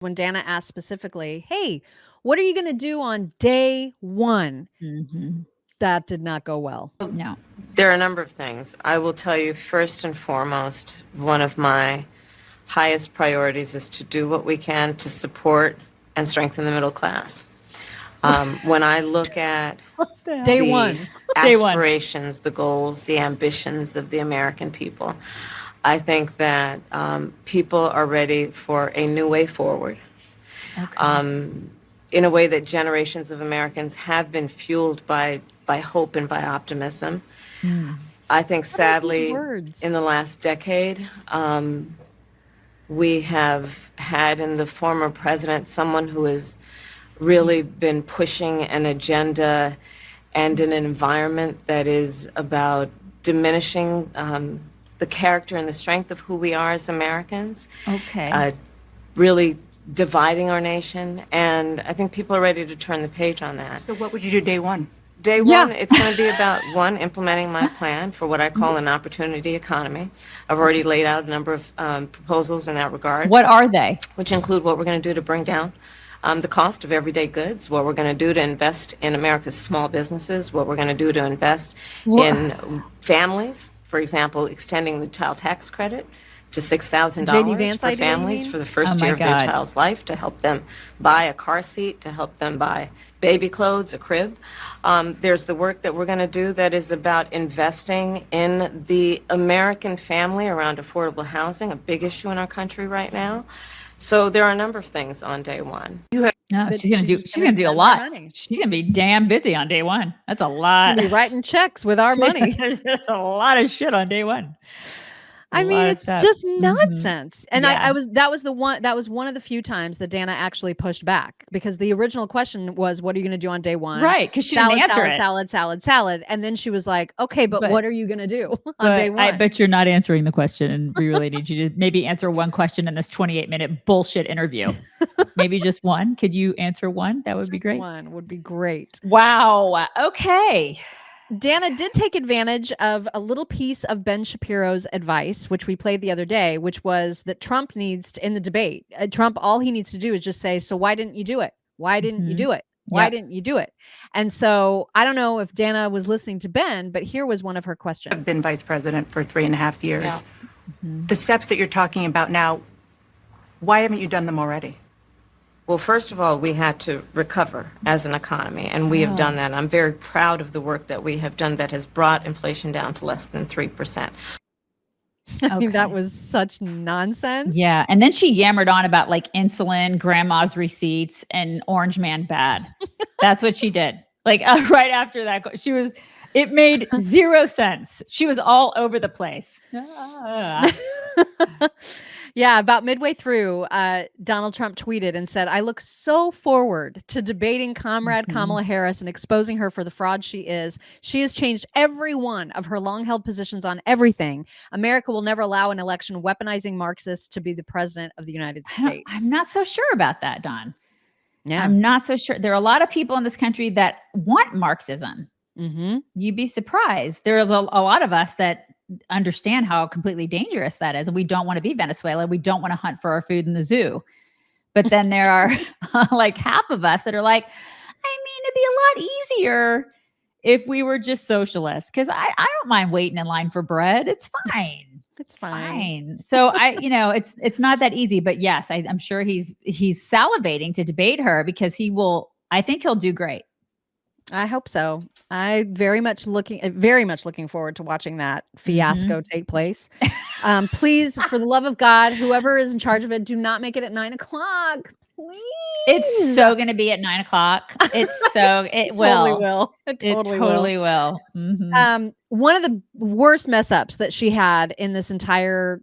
when Dana asked specifically, hey, what are you going to do on day one? Mm-hmm. That did not go well. No. There are a number of things. I will tell you, first and foremost, one of my highest priorities is to do what we can to support and strengthen the middle class. When I look at Day one. aspirations, the goals, the ambitions of the American people, I think that people are ready for a new way forward. Okay. In a way that generations of Americans have been fueled by hope and by optimism. I think, sadly, in the last decade, we have had in the former president someone who has really been pushing an agenda and an environment that is about diminishing the character and the strength of who we are as Americans. Okay. Really dividing our nation, and I think people are ready to turn the page on that. So what would you do day one? Day one, it's going to be about, one, implementing my plan for what I call an opportunity economy. I've already laid out a number of proposals in that regard. What are they? Which include what we're going to do to bring down the cost of everyday goods, what we're going to do to invest in America's small businesses, what we're going to do to invest in families, for example, extending the child tax credit to $6,000 for families for the first year of their child's life, to help them buy a car seat, to help them buy baby clothes, a crib. There's the work that we're going to do that is about investing in the American family around affordable housing, a big issue in our country right now. So there are a number of things on day one. No, she's gonna do a lot. She's gonna be damn busy on day one. That's a lot. She's gonna be writing checks with our money. There's a lot of shit on day one. I mean, it's just nonsense. And that was one of the few times that Dana actually pushed back, because the original question was, what are you going to do on day one? Right. Because she didn't answer it. Salad. And then she was like, okay, but what are you going to do on day one? I bet you're not answering the question. And we really need you to maybe answer one question in this 28-minute bullshit interview. Maybe just one. Could you answer one? That would be great. One would be great. Wow. Okay. Dana did take advantage of a little piece of Ben Shapiro's advice, which we played the other day, which was that Trump needs to, in the debate, Trump, all he needs to do is just say, so why didn't you do it? Why didn't you do it? Why didn't you do it? And so I don't know if Dana was listening to Ben, but here was one of her questions. I've been vice president for 3.5 years. Yeah. The steps that you're talking about now, why haven't you done them already? Well, first of all, we had to recover as an economy, and we have done that. I'm very proud of the work that we have done that has brought inflation down to less than 3%. I mean, that was such nonsense. Yeah. And then she yammered on about like insulin, grandma's receipts, and Orange Man bad. That's what she did. Like right after that, it made zero sense. She was all over the place. Yeah, about midway through, Donald Trump tweeted and said, I look so forward to debating Comrade Kamala Harris and exposing her for the fraud she is. She has changed every one of her long-held positions on everything. America will never allow an election weaponizing Marxists to be the president of the United States. I'm not so sure about that, Don. Yeah. I'm not so sure. There are a lot of people in this country that want Marxism. You'd be surprised. There's a lot of us that understand how completely dangerous that is. And we don't want to be Venezuela. We don't want to hunt for our food in the zoo. But then there are like half of us that are like, I mean, it'd be a lot easier if we were just socialists. Because I don't mind waiting in line for bread. It's fine. It's fine. So it's not that easy. But yes, I'm sure he's salivating to debate her, because I think he'll do great. I hope so. I very much looking forward to watching that fiasco take place. Please, for the love of God, whoever is in charge of it, do not make it at 9:00. Please. It's so going to be at 9:00. It totally will. It totally will. One of the worst mess ups that she had in this entire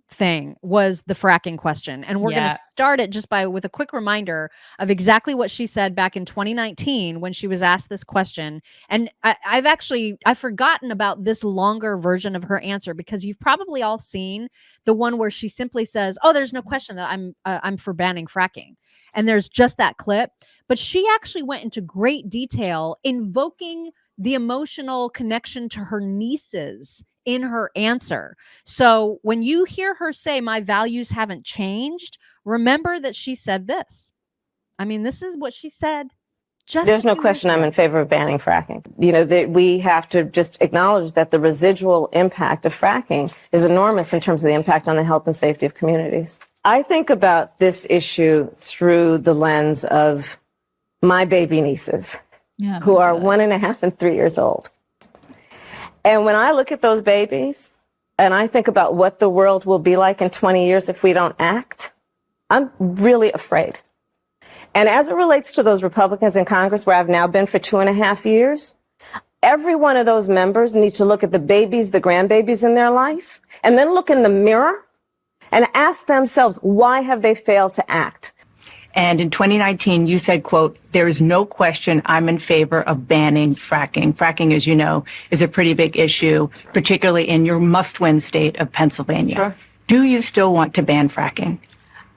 thing was the fracking question, and we're going to start it just with a quick reminder of exactly what she said back in 2019 when she was asked this question. And I've forgotten about this longer version of her answer, because you've probably all seen the one where she simply says, oh, there's no question that I'm for banning fracking, and there's just that clip. But she actually went into great detail invoking the emotional connection to her nieces in her answer. So when you hear her say, my values haven't changed, remember that she said this. I mean, this is what she said. There's no question I'm in favor of banning fracking. You know, we have to just acknowledge that the residual impact of fracking is enormous in terms of the impact on the health and safety of communities. I think about this issue through the lens of my baby nieces, who are 1.5 and 3 years old. And when I look at those babies and I think about what the world will be like in 20 years if we don't act, I'm really afraid. And as it relates to those Republicans in Congress, where I've now been for 2.5 years, every one of those members need to look at the babies, the grandbabies in their life, and then look in the mirror and ask themselves, why have they failed to act? And in 2019, you said, quote, there is no question I'm in favor of banning fracking. Fracking, as you know, is a pretty big issue, particularly in your must-win state of Pennsylvania. Sure. Do you still want to ban fracking?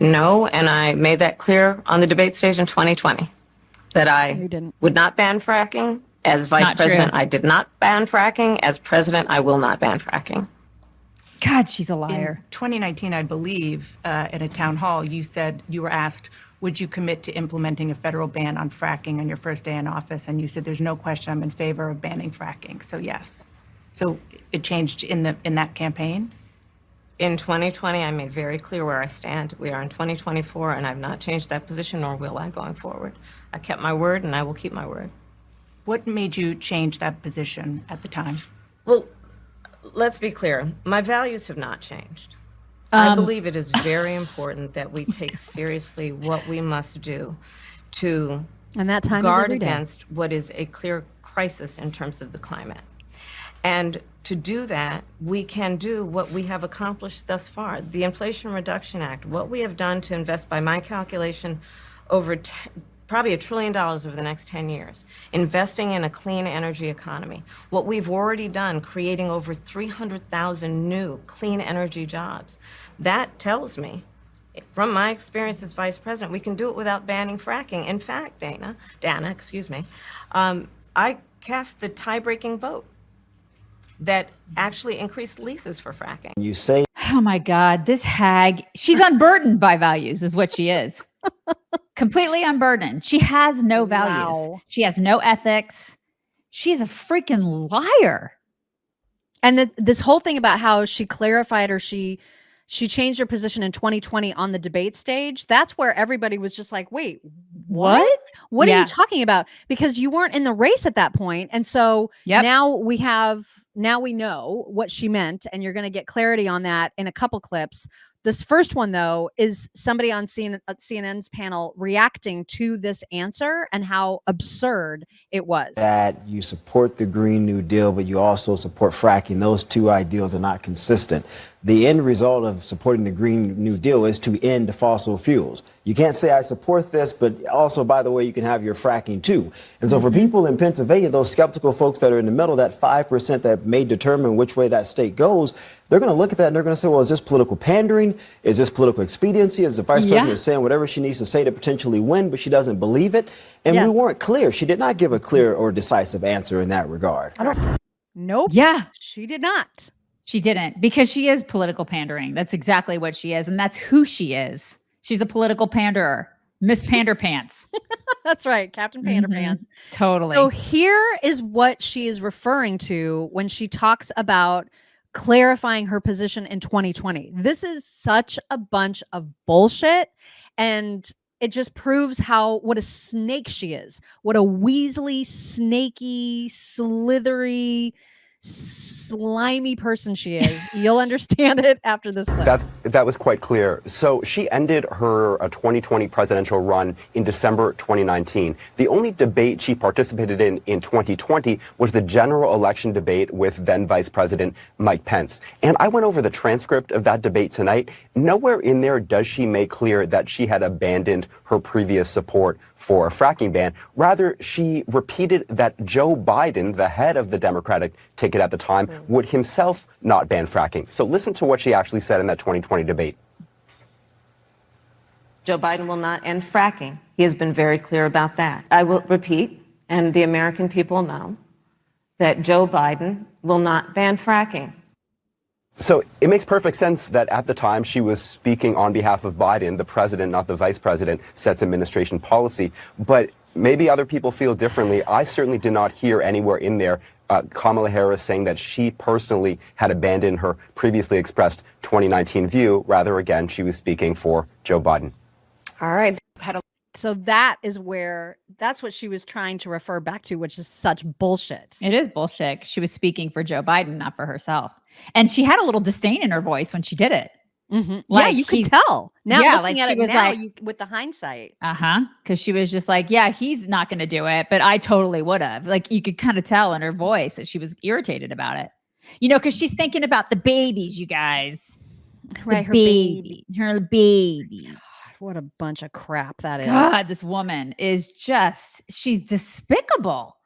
No, and I made that clear on the debate stage in 2020 that I would not ban fracking. As vice president, I did not ban fracking. As president, I will not ban fracking. God, she's a liar. In 2019, I believe, at a town hall, you said you were asked, would you commit to implementing a federal ban on fracking on your first day in office? And you said, there's no question I'm in favor of banning fracking. So yes. So it changed in that campaign? In 2020, I made very clear where I stand. We are in 2024, and I've not changed that position, nor will I going forward. I kept my word, and I will keep my word. What made you change that position at the time? Well, let's be clear. My values have not changed. I believe it is very important that we take seriously what we must do to guard against what is a clear crisis in terms of the climate. And to do that, we can do what we have accomplished thus far. The Inflation Reduction Act, what we have done to invest, by my calculation, over probably $1 trillion over the next 10 years, investing in a clean energy economy. What we've already done, creating over 300,000 new clean energy jobs. That tells me, from my experience as vice president, we can do it without banning fracking. In fact, Dana, I cast the tie-breaking vote that actually increased leases for fracking. You say, oh my God, this hag, she's unburdened by values is what she is. Completely unburdened. She has no values. Wow. She has no ethics. She's a freaking liar. And this whole thing about how she clarified, or she changed her position in 2020 on the debate stage. That's where everybody was just like, wait, what? What are you talking about? Because you weren't in the race at that point. And so now we know what she meant, and you're going to get clarity on that in a couple clips. This first one, though, is somebody on CNN's panel reacting to this answer and how absurd it was. That you support the Green New Deal, but you also support fracking. Those two ideals are not consistent. The end result of supporting the Green New Deal is to end fossil fuels. You can't say I support this, but also, by the way, you can have your fracking too. And so for people in Pennsylvania, those skeptical folks that are in the middle, that 5% that may determine which way that state goes, they're going to look at that and they're going to say, well, is this political pandering? Is this political expediency? Is the vice president saying whatever she needs to say to potentially win, but she doesn't believe it? And we weren't clear. She did not give a clear or decisive answer in that regard. Nope. Yeah. She did not. She didn't, because she is political pandering. That's exactly what she is. And that's who she is. She's a political panderer. Miss Panderpants. That's right. Captain Panderpants. Totally. So here is what she is referring to when she talks about clarifying her position in 2020. This is such a bunch of bullshit. And it just proves what a snake she is. What a weaselly, snaky, slithery, slimy person she is. You'll understand it after this clip. That was quite clear. So she ended her 2020 presidential run in December 2019. The only debate she participated in 2020 was the general election debate with then Vice President Mike Pence. And I went over the transcript of that debate tonight. Nowhere in there does she make clear that she had abandoned her previous support for a fracking ban. Rather, she repeated that Joe Biden, the head of the Democratic ticket at the time, would himself not ban fracking. So listen to what she actually said in that 2020 debate. Joe Biden will not end fracking. He has been very clear about that. I will repeat, and the American people know, that Joe Biden will not ban fracking. So it makes perfect sense that at the time she was speaking on behalf of Biden, the president, not the vice president, sets administration policy. But maybe other people feel differently. I certainly did not hear anywhere in there Kamala Harris saying that she personally had abandoned her previously expressed 2019 view. Rather, again, she was speaking for Joe Biden. All right. So that's what she was trying to refer back to, which is such bullshit. It is bullshit. She was speaking for Joe Biden, not for herself. And she had a little disdain in her voice when she did it. Mm-hmm. Like, yeah, you could tell. Now yeah, looking at it now, with the hindsight. Because she was just like, yeah, he's not going to do it, but I totally would have. Like, you could kind of tell in her voice that she was irritated about it. You know, because she's thinking about the babies, you guys. Right, her babies. Her babies. What a bunch of crap that is. God, this woman is just, she's despicable.